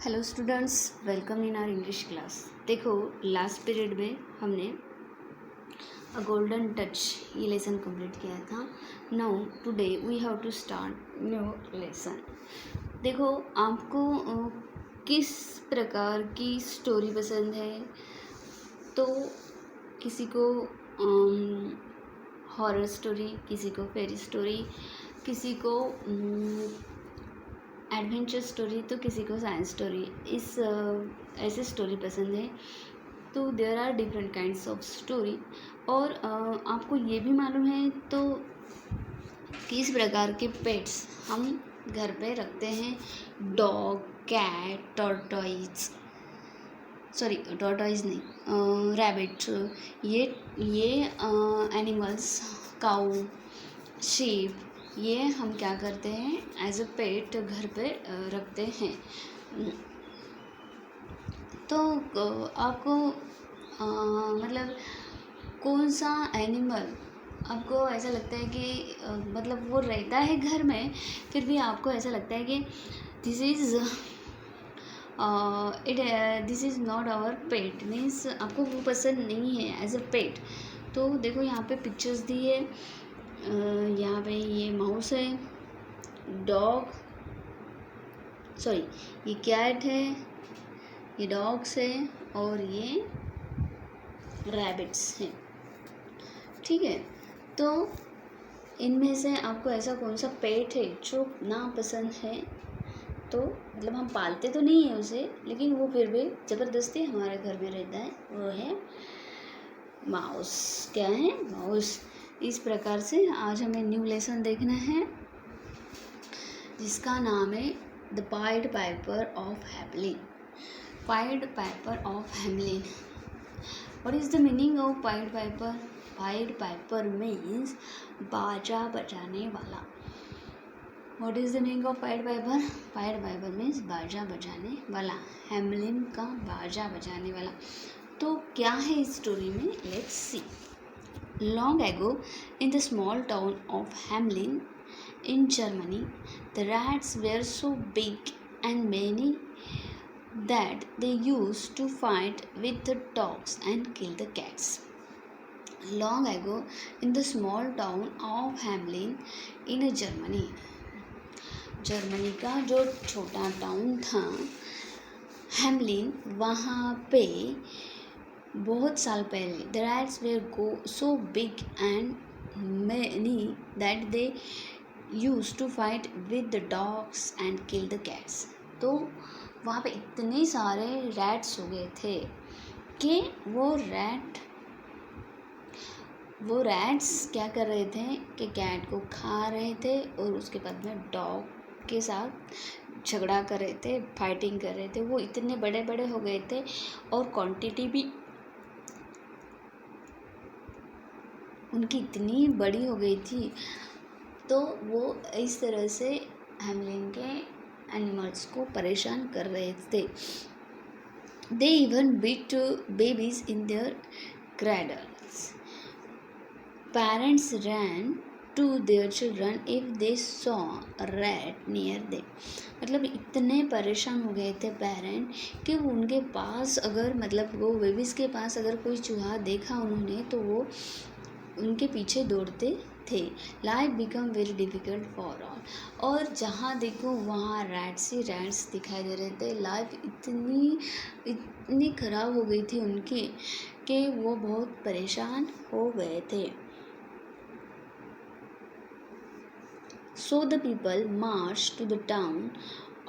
Hello students, welcome in our English class. देखो, last period में हमने अ गोल्डन टच ये लेसन कंप्लीट किया था। Now today we have to start new lesson. देखो, आपको किस प्रकार की स्टोरी पसंद है? तो किसी को हॉरर स्टोरी, किसी को फेरी स्टोरी, किसी को एडवेंचर स्टोरी, तो किसी को साइंस स्टोरी। ऐसे स्टोरी पसंद है। तो there are different kinds of story. और आपको ये भी मालूम है तो किस प्रकार के पेट्स हम घर पे रखते हैं? Dog, cat, tortoise, sorry tortoise नहीं, रैबिट, ये एनिमल्स, काऊ, शीप, ये हम क्या करते हैं एज अ पेट घर पे रखते हैं। तो आपको मतलब कौन सा एनिमल आपको ऐसा लगता है कि मतलब वो रहता है घर में, फिर भी आपको ऐसा लगता है कि this is not our pet, means आपको वो पसंद नहीं है एज अ पेट। तो देखो, यहाँ पे पिक्चर्स दी है। यहाँ पे ये माउस है, डॉग, सॉरी ये कैट है, ये डॉग्स है और ये रैबिट्स हैं। ठीक है, तो इनमें से आपको ऐसा कौन सा पेट है जो ना पसंद है? तो मतलब हम पालते तो नहीं है उसे, लेकिन वो फिर भी ज़बरदस्ती हमारे घर में रहता है, वो है माउस। क्या है? माउस। इस प्रकार से आज हमें न्यू लेसन देखना है जिसका नाम है the pied Piper of Hamelin. Pied Piper of Hamelin. What is the meaning of pied Piper? Pied Piper means बाजा बजाने वाला। What is the meaning of pied Piper? Pied Piper means बाजा बजाने वाला, हैमलिन का बाजा बजाने वाला। तो क्या है इस स्टोरी में? Let's see. Long ago, in the small town of Hamelin in Germany, the rats were so big and many that they used to fight with the dogs and kill the cats. Long ago, in the small town of Hamelin in Germany, Germany का जो छोटा town था Hamelin, वहाँ पे बहुत साल पहले the rats were so big and many that they used to fight with the dogs and kill the cats. तो वहाँ पे इतने सारे रैट्स हो गए थे कि वो रैट्स क्या कर रहे थे कि कैट को खा रहे थे और उसके बाद में डॉग के साथ झगड़ा कर रहे थे, फाइटिंग कर रहे थे। वो इतने बड़े बड़े हो गए थे और क्वांटिटी भी उनकी इतनी बड़ी हो गई थी, तो वो इस तरह से हैमलिन के एनिमल्स को परेशान कर रहे थे। They even beat babies in their cradles. Parents ran to their children if they saw a rat near them. मतलब इतने परेशान हो गए थे पेरेंट कि उनके पास अगर मतलब वो बेबीज़ के पास अगर कोई चूहा देखा उन्होंने तो वो उनके पीछे दौड़ते थे। Life become very difficult for all. और जहाँ देखो वहाँ रैट्स ही रैट्स दिखाई दे रहे थे। लाइफ इतनी ख़राब हो गई थी उनकी कि वो बहुत परेशान हो गए थे। So the people marched to the town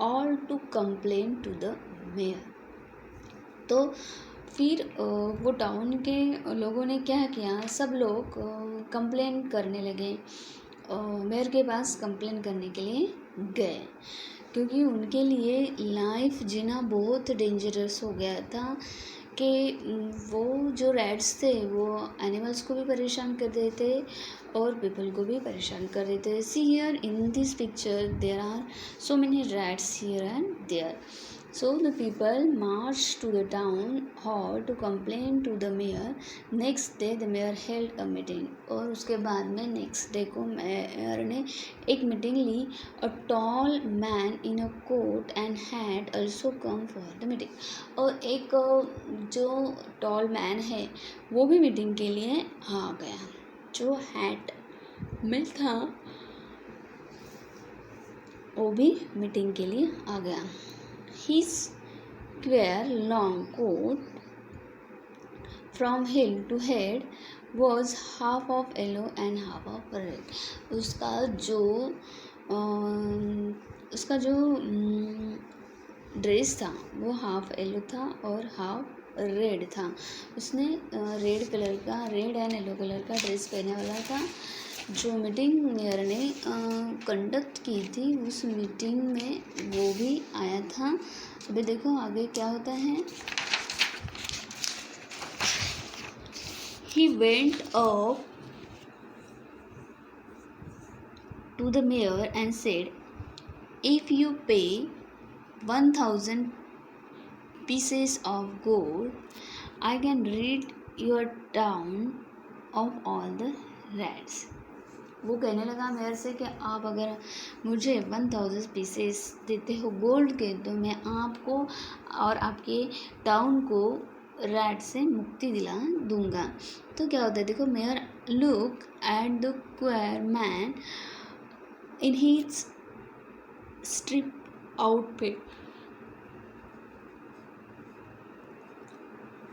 all to complain to the mayor. तो फिर वो टाउन के लोगों ने क्या किया, सब लोग कंप्लेन करने लगे, मेयर के पास कंप्लेन करने के लिए गए, क्योंकि उनके लिए लाइफ जीना बहुत डेंजरस हो गया था कि वो जो रैट्स थे वो एनिमल्स को भी परेशान कर रहे थे और पीपल को भी परेशान कर रहे थे। See here in this picture there are so many rats here and there. So the people marched to the town hall to complain to the mayor. Next day the mayor held a meeting. और उसके बाद में next day को mayor ने एक meeting ली. A tall man in a coat and hat also come for the meeting. और एक जो टॉल मैन है वो भी मीटिंग के लिए आ गया. जो हैट में था वो भी मीटिंग के लिए आ गया. His square long coat from heel to head was half of yellow and half of red. उसका जो ड्रेस था वो हाफ येलो था और हाफ रेड था. उसने रेड एंड येलो कलर का ड्रेस पहने वाला था. जो मीटिंग मेयर ने कंडक्ट की थी उस मीटिंग में वो भी आया था. अभी देखो आगे क्या होता है. He went up to the mayor and said, "If you pay 1,000 pieces of gold, I can rid your town of all the rats." वो कहने लगा मेयर से कि आप अगर मुझे 1,000 पीसेस देते हो गोल्ड के तो मैं आपको और आपके टाउन को रैट से मुक्ति दिला दूंगा. तो क्या होता है देखो. Mayor look at the queer man in his strip outfit.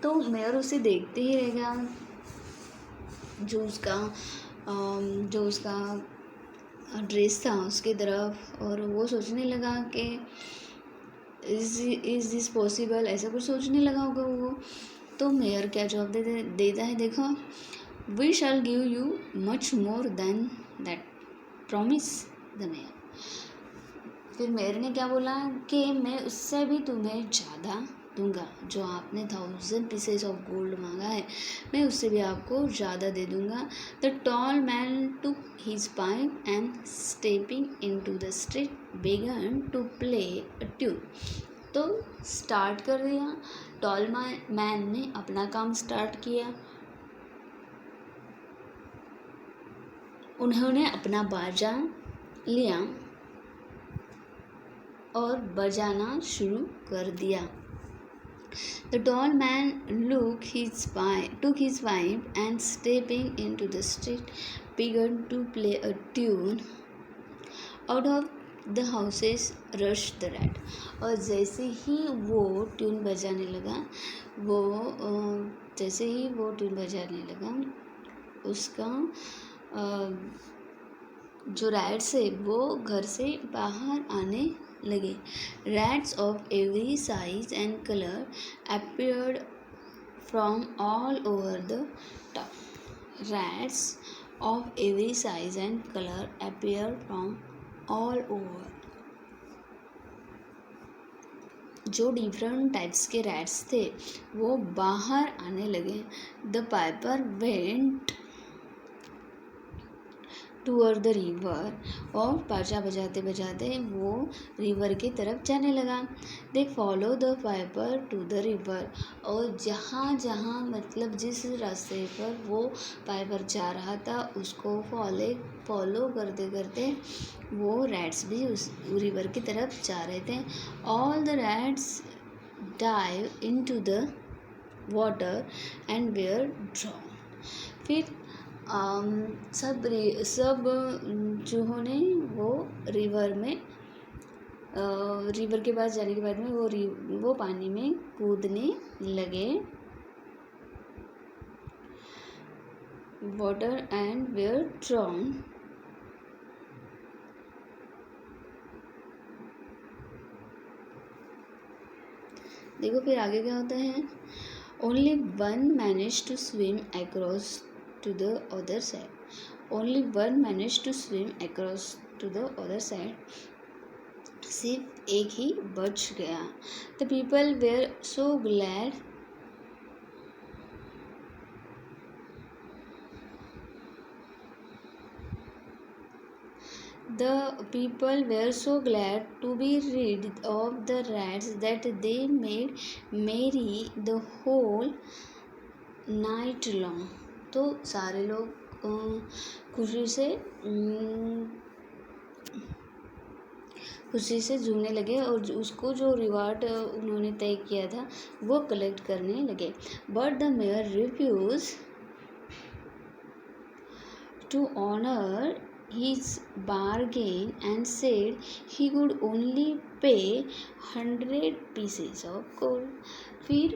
तो मेयर उसे देखते ही रह गया. जो उसका ड्रेस था उसकी तरफ और वो सोचने लगा कि इज़ दिस पॉसिबल, ऐसा कुछ सोचने लगा होगा वो. तो मेयर क्या जवाब देता है देखो. We shall give you much more than that promise the mayor. फिर मेयर ने क्या बोला कि मैं उससे भी तुम्हें ज़्यादा दूंगा. जो आपने 1,000 पीसेस ऑफ गोल्ड मांगा है मैं उससे भी आपको ज़्यादा दे दूंगा. The tall man took his pipe and stepping into the street began to play a tune. तो स्टार्ट कर दिया. टॉल मैन ने अपना काम स्टार्ट किया. उन्होंने अपना बाजा लिया और बजाना शुरू कर दिया. The tall man took his pipe and stepping into the street began to play a tune. Out of the houses rushed the rat. और जैसे ही वो ट्यून बजाने लगा उसका जो रैट्स है वो घर से बाहर आने लगे. Rats of every size and color appeared from all over the town. Rats of every size and color appeared from all over. जो डिफरेंट टाइप्स के रैट्स थे वो बाहर आने लगे. The piper went toward the river. और बाजा बजाते बजाते वो रिवर की तरफ जाने लगा. They follow the piper to the river. और जहाँ मतलब जिस रास्ते पर वो पाइपर जा रहा था उसको फॉलो करते करते वो रैट्स भी उस रिवर की तरफ जा रहे थे. All the rats dive into the water and were drown. फिर सब चूहों ने वो रिवर के पास जाने के बाद में वो पानी में कूदने लगे. Water and were drown. देखो फिर आगे क्या होता है. Only one manage to swim across to the other side. Only one managed to swim across to the other side. सिर्फ एक ही बच गया. The people were so glad. The people were so glad to be rid of the rats that they made merry the whole night long. तो सारे लोग खुशी से झूमने लगे और उसको जो रिवार्ड उन्होंने तय किया था वो कलेक्ट करने लगे. But the mayor refuse to honor his bargain and said he would only pay 100 pieces of gold. फिर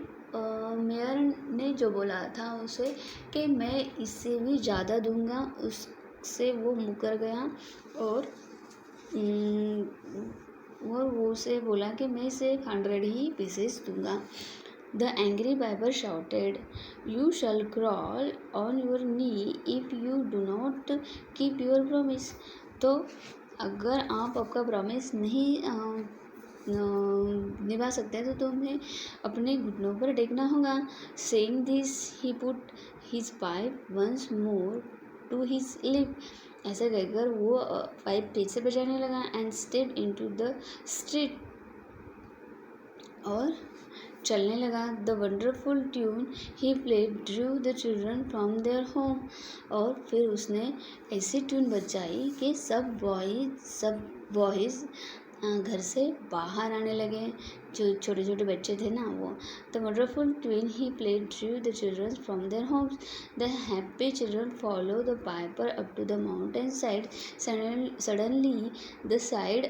मेयर ने जो बोला था उसे कि मैं इससे भी ज़्यादा दूंगा, उससे वो मुकर गया और वो उसे बोला कि मैं सिर्फ 100 ही पीसेस दूंगा. The angry piper shouted, "You shall crawl on your knee if you do not keep your promise." तो अगर आप आपका प्रॉमिस नहीं निभा सकते तो तुम्हें अपने घुटनों पर टेकना होगा. Saying this, he put his pipe once more to his lip. ऐसा कहकर वो पाइप फिर से बजाने लगा. And stepped into the street. और चलने लगा. The wonderful tune he played drew the children from their home. और फिर उसने ऐसी ट्यून बजाई कि सब बॉयज़ घर से बाहर आने लगे. जो छोटे छोटे बच्चे थे ना वो. The wonderful tune he played drew the children from their homes. The happy children follow the piper up to the mountain side. Suddenly the side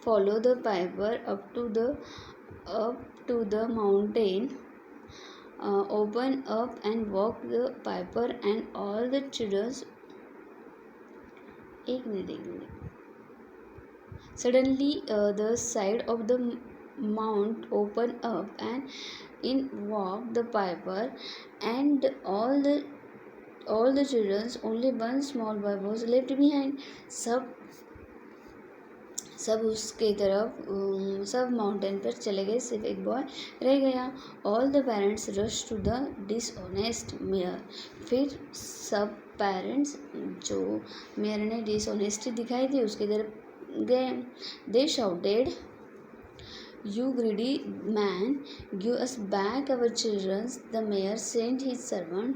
follow the piper up to the mountain, open up and walk the piper and all the children. Suddenly the side of the mount opened up and in walked the piper and all the children. Only one small boy was left behind. सब उसके तरफ सब mountain पर चले गए, सिर्फ एक boy रह गया. All the parents rush to the dishonest mayor. फिर सब पेरेंट्स जो मेयर ने डिसऑनेस्टी दिखाई थी उसकी तरफ गए. दे shouted, "You greedy man, give us back our children." The mayor sent his servant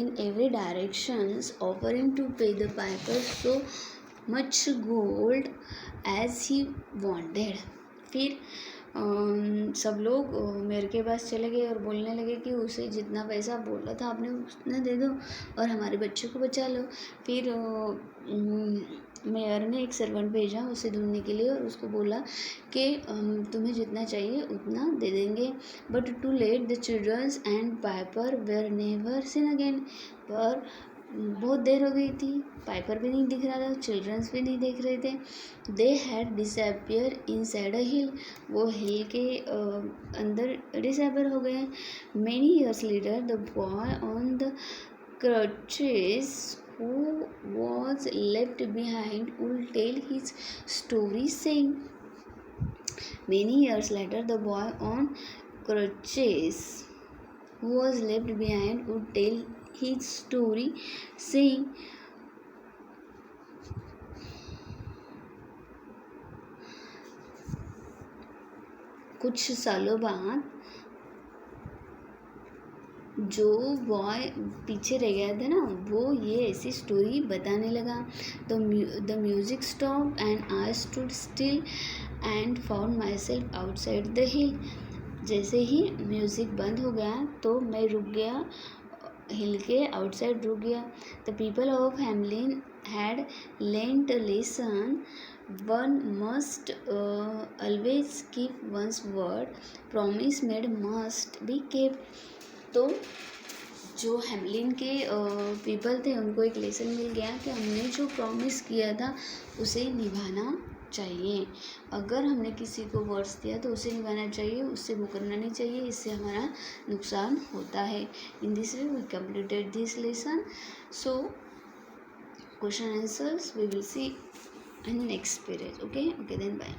in every direction, offering to pay the piper so much gold as he wanted. फिर सब लोग मेयर के पास चले गए और बोलने लगे कि उसे जितना पैसा बोला था आपने उतना दे दो और हमारे बच्चे को बचा लो. फिर मेयर ने एक सर्वेंट भेजा उसे ढूंढने के लिए और उसको बोला कि तुम्हें जितना चाहिए उतना दे देंगे. But too late the childrens and piper were never seen again. पर बहुत देर हो गई थी, पाइपर भी नहीं दिख रहा था, चिल्ड्रंस भी नहीं देख रहे थे. They had disappear inside a hill. वो हिल के अंदर डिसअपियर हो गए. Many years later the boy on the crutches who was left behind would tell his story saying. Many years later the boy on crutches who was left behind would tell his story saying. कुछ सालों बाद जो boy पीछे रह गया था ना वो ये ऐसी स्टोरी बताने लगा. The music stop and I stood still and found my self outside the हिल. जैसे ही म्यूज़िक बंद हो गया तो मैं रुक गया, हिल के आउटसाइड रुक गया. The people of Hamelin had lent a lesson. One must always keep once word. Promise made must be kept. तो जो हेमलिन के पीपल थे उनको एक लेसन मिल गया कि हमने जो प्रॉमिस किया था उसे निभाना चाहिए. अगर हमने किसी को वर्ड्स दिया तो उसे निभाना चाहिए, उससे मुकरना नहीं चाहिए, इससे हमारा नुकसान होता है. In this way we completed this lesson. So question answers we will see in next period. Okay then bye.